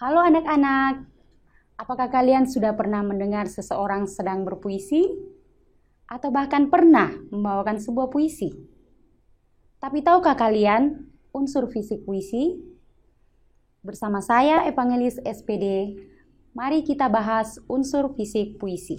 Halo anak-anak, apakah kalian sudah pernah mendengar seseorang sedang berpuisi? Atau bahkan pernah membawakan sebuah puisi? Tapi tahukah kalian unsur fisik puisi? Bersama saya Evangelis SPD, mari kita bahas unsur fisik puisi.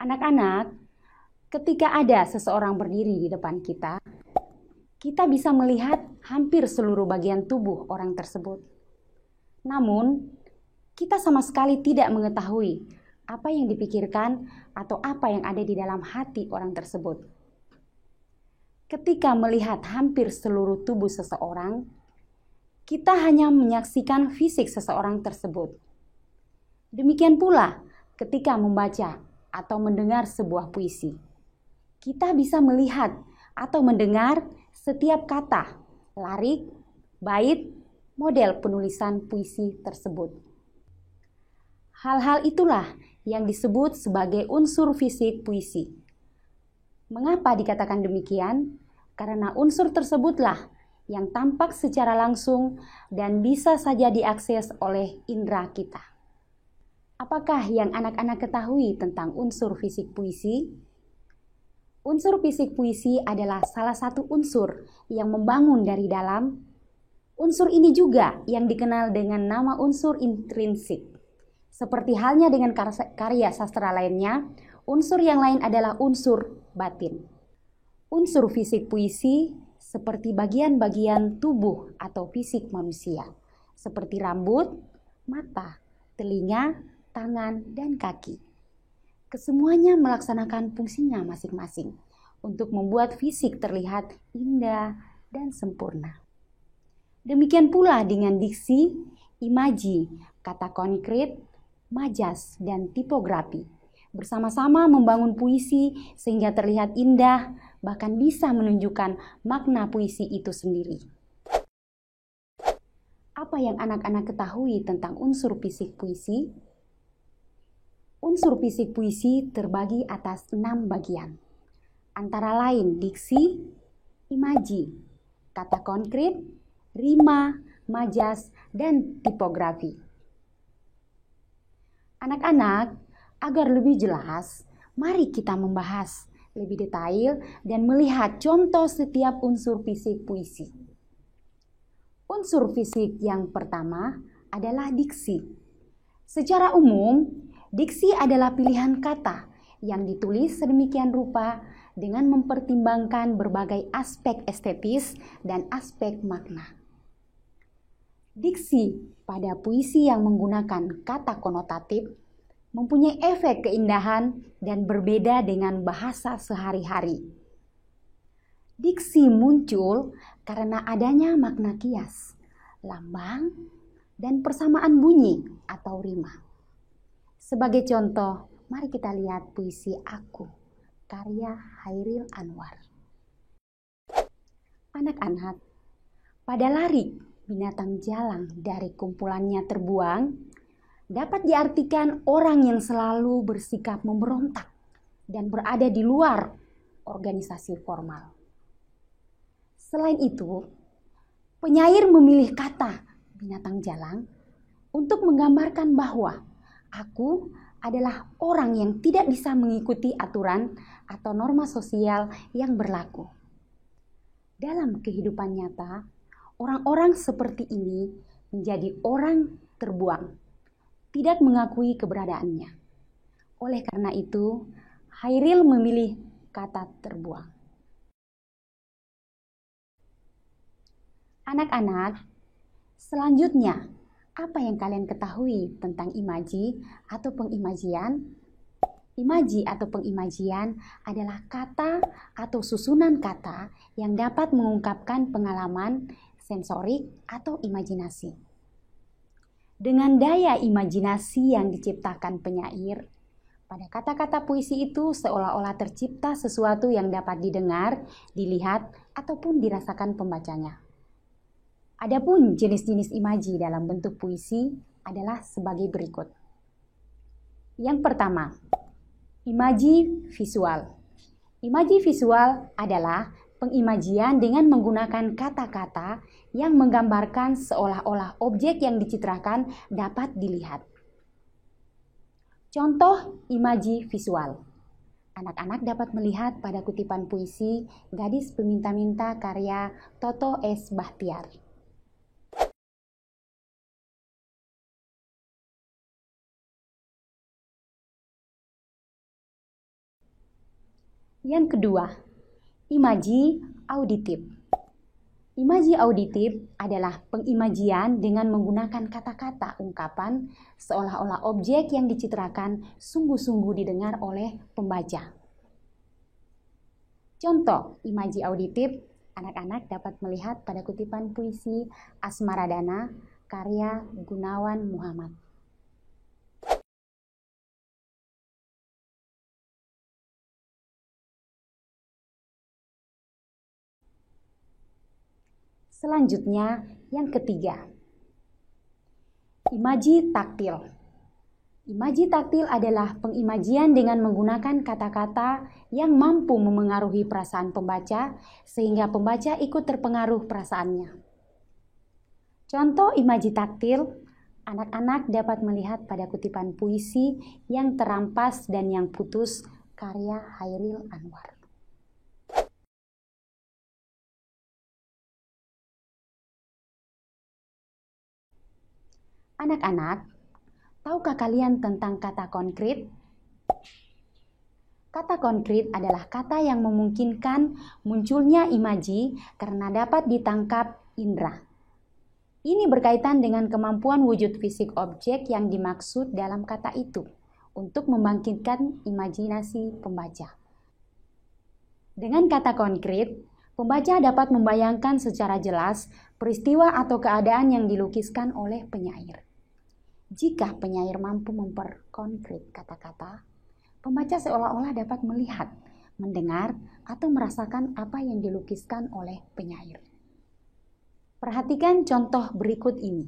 Anak-anak, ketika ada seseorang berdiri di depan kita bisa melihat hampir seluruh bagian tubuh orang tersebut. Namun, kita sama sekali tidak mengetahui apa yang dipikirkan atau apa yang ada di dalam hati orang tersebut. Ketika melihat hampir seluruh tubuh seseorang, kita hanya menyaksikan fisik seseorang tersebut. Demikian pula ketika membaca atau mendengar sebuah puisi. Kita bisa melihat atau mendengar setiap kata, lirik, bait, model penulisan puisi tersebut. Hal-hal itulah yang disebut sebagai unsur fisik puisi. Mengapa dikatakan demikian? Karena unsur tersebutlah yang tampak secara langsung dan bisa saja diakses oleh indera kita. Apakah yang anak-anak ketahui tentang unsur fisik puisi? Unsur fisik puisi adalah salah satu unsur yang membangun dari dalam. Unsur ini juga yang dikenal dengan nama unsur intrinsik. Seperti halnya dengan karya sastra lainnya, unsur yang lain adalah unsur batin. Unsur fisik puisi seperti bagian-bagian tubuh atau fisik manusia, seperti rambut, mata, telinga, tangan, dan kaki. Kesemuanya melaksanakan fungsinya masing-masing untuk membuat fisik terlihat indah dan sempurna. Demikian pula dengan diksi, imaji, kata konkret, majas, dan tipografi. Bersama-sama membangun puisi sehingga terlihat indah, bahkan bisa menunjukkan makna puisi itu sendiri. Apa yang anak-anak ketahui tentang unsur fisik puisi? Unsur fisik puisi terbagi atas 6 bagian, antara lain diksi, imaji, kata konkret, rima, majas, dan tipografi. Anak-anak, agar lebih jelas, mari kita membahas lebih detail dan melihat contoh setiap unsur fisik puisi. Unsur fisik yang pertama adalah diksi. Secara umum, diksi adalah pilihan kata yang ditulis sedemikian rupa dengan mempertimbangkan berbagai aspek estetis dan aspek makna. Diksi pada puisi yang menggunakan kata konotatif mempunyai efek keindahan dan berbeda dengan bahasa sehari-hari. Diksi muncul karena adanya makna kias, lambang, dan persamaan bunyi atau rima. Sebagai contoh, mari kita lihat puisi Aku, karya Chairil Anwar. Anak-anak, pada lirik binatang jalang dari kumpulannya terbuang, dapat diartikan orang yang selalu bersikap memberontak dan berada di luar organisasi formal. Selain itu, penyair memilih kata binatang jalang untuk menggambarkan bahwa aku adalah orang yang tidak bisa mengikuti aturan atau norma sosial yang berlaku. Dalam kehidupan nyata, orang-orang seperti ini menjadi orang terbuang, tidak mengakui keberadaannya. Oleh karena itu, Chairil memilih kata terbuang. Anak-anak, selanjutnya, apa yang kalian ketahui tentang imaji atau pengimajian? Imaji atau pengimajian adalah kata atau susunan kata yang dapat mengungkapkan pengalaman sensorik, atau imajinasi. Dengan daya imajinasi yang diciptakan penyair, pada kata-kata puisi itu seolah-olah tercipta sesuatu yang dapat didengar, dilihat, ataupun dirasakan pembacanya. Adapun jenis-jenis imaji dalam bentuk puisi adalah sebagai berikut. Yang pertama, imaji visual. Imaji visual adalah pengimajian dengan menggunakan kata-kata yang menggambarkan seolah-olah objek yang dicitrakan dapat dilihat. Contoh imaji visual. Anak-anak dapat melihat pada kutipan puisi Gadis Peminta-Minta karya Toto S. Bahtiar. Yang kedua, imaji auditif. Imaji auditif adalah pengimajian dengan menggunakan kata-kata ungkapan seolah-olah objek yang dicitrakan sungguh-sungguh didengar oleh pembaca. Contoh imaji auditif, anak-anak dapat melihat pada kutipan puisi Asmaradana karya Gunawan Muhammad. Selanjutnya, yang ketiga, imaji taktil. Imaji taktil adalah pengimajian dengan menggunakan kata-kata yang mampu memengaruhi perasaan pembaca sehingga pembaca ikut terpengaruh perasaannya. Contoh imaji taktil, anak-anak dapat melihat pada kutipan puisi Yang Terampas dan Yang Putus karya Hairil Anwar. Anak-anak, tahukah kalian tentang kata konkret? Kata konkret adalah kata yang memungkinkan munculnya imaji karena dapat ditangkap indera. Ini berkaitan dengan kemampuan wujud fisik objek yang dimaksud dalam kata itu untuk membangkitkan imajinasi pembaca. Dengan kata konkret, pembaca dapat membayangkan secara jelas peristiwa atau keadaan yang dilukiskan oleh penyair. Jika penyair mampu memperkonkret kata-kata, pembaca seolah-olah dapat melihat, mendengar, atau merasakan apa yang dilukiskan oleh penyair. Perhatikan contoh berikut ini.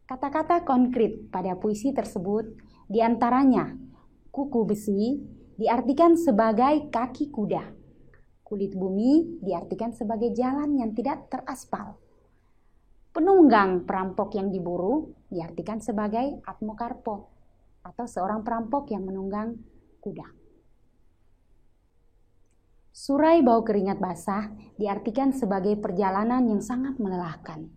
Kata-kata konkret pada puisi tersebut diantaranya kuku besi diartikan sebagai kaki kuda. Kulit bumi diartikan sebagai jalan yang tidak teraspal. Penunggang perampok yang diburu diartikan sebagai Atmokarpo atau seorang perampok yang menunggang kuda. Surai bau keringat basah diartikan sebagai perjalanan yang sangat melelahkan.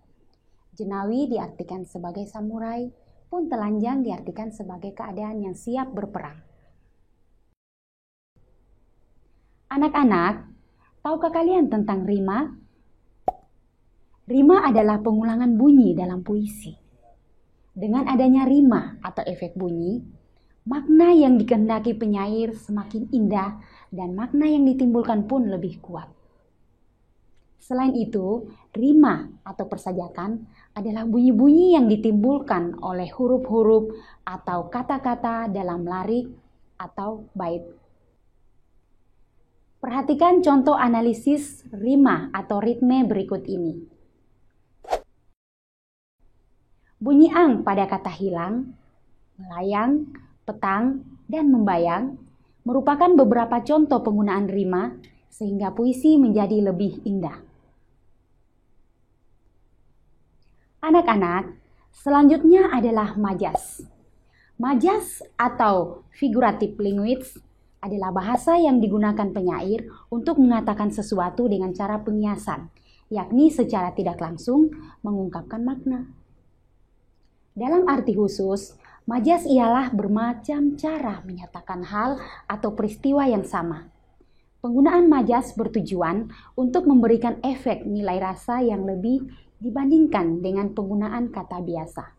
Jenawi diartikan sebagai samurai, pun telanjang diartikan sebagai keadaan yang siap berperang. Anak-anak, tahukah kalian tentang rima? Rima adalah pengulangan bunyi dalam puisi. Dengan adanya rima atau efek bunyi, makna yang dikehendaki penyair semakin indah dan makna yang ditimbulkan pun lebih kuat. Selain itu, rima atau persajakan adalah bunyi-bunyi yang ditimbulkan oleh huruf-huruf atau kata-kata dalam larik atau bait. Perhatikan contoh analisis rima atau ritme berikut ini. Bunyi ang pada kata hilang, melayang, petang, dan membayang merupakan beberapa contoh penggunaan rima sehingga puisi menjadi lebih indah. Anak-anak, selanjutnya adalah majas. Majas atau figurative language adalah bahasa yang digunakan penyair untuk mengatakan sesuatu dengan cara pengiasan, yakni secara tidak langsung mengungkapkan makna. Dalam arti khusus, majas ialah bermacam cara menyatakan hal atau peristiwa yang sama. Penggunaan majas bertujuan untuk memberikan efek nilai rasa yang lebih dibandingkan dengan penggunaan kata biasa.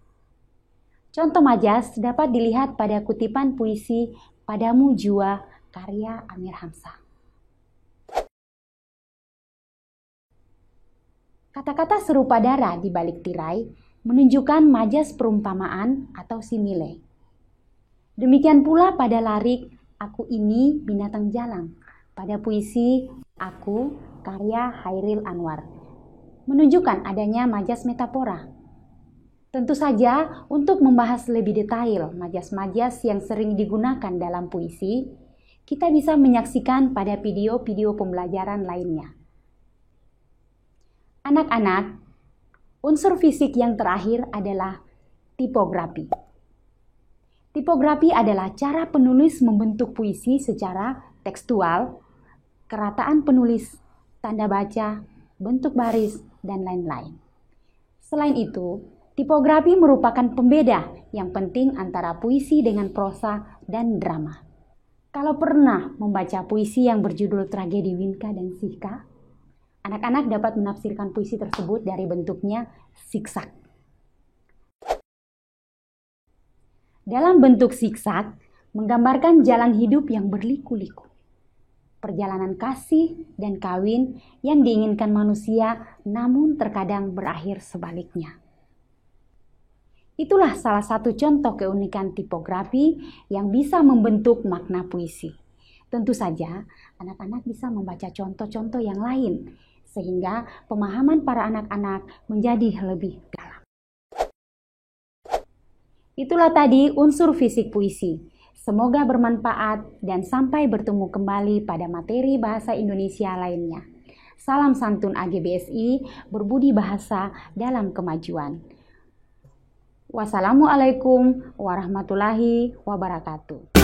Contoh majas dapat dilihat pada kutipan puisi Padamu Jua karya Amir Hamzah. Kata-kata serupa darah di balik tirai menunjukkan majas perumpamaan atau simile. Demikian pula pada larik Aku Ini Binatang Jalang, pada puisi Aku karya Hairil Anwar, menunjukkan adanya majas metafora. Tentu saja untuk membahas lebih detail majas-majas yang sering digunakan dalam puisi, kita bisa menyaksikan pada video-video pembelajaran lainnya. Anak-anak, unsur fisik yang terakhir adalah tipografi. Tipografi adalah cara penulis membentuk puisi secara tekstual, kerataan penulis, tanda baca, bentuk baris, dan lain-lain. Selain itu, tipografi merupakan pembeda yang penting antara puisi dengan prosa dan drama. Kalau pernah membaca puisi yang berjudul Tragedi Winka dan Sika, anak-anak dapat menafsirkan puisi tersebut dari bentuknya zigzag. Dalam bentuk zigzag, menggambarkan jalan hidup yang berliku-liku. Perjalanan kasih dan kawin yang diinginkan manusia, namun terkadang berakhir sebaliknya. Itulah salah satu contoh keunikan tipografi yang bisa membentuk makna puisi. Tentu saja, anak-anak bisa membaca contoh-contoh yang lain, sehingga pemahaman para anak-anak menjadi lebih dalam. Itulah tadi unsur fisik puisi. Semoga bermanfaat dan sampai bertemu kembali pada materi bahasa Indonesia lainnya. Salam santun AGBSI, berbudi bahasa dalam kemajuan. Wassalamualaikum warahmatullahi wabarakatuh.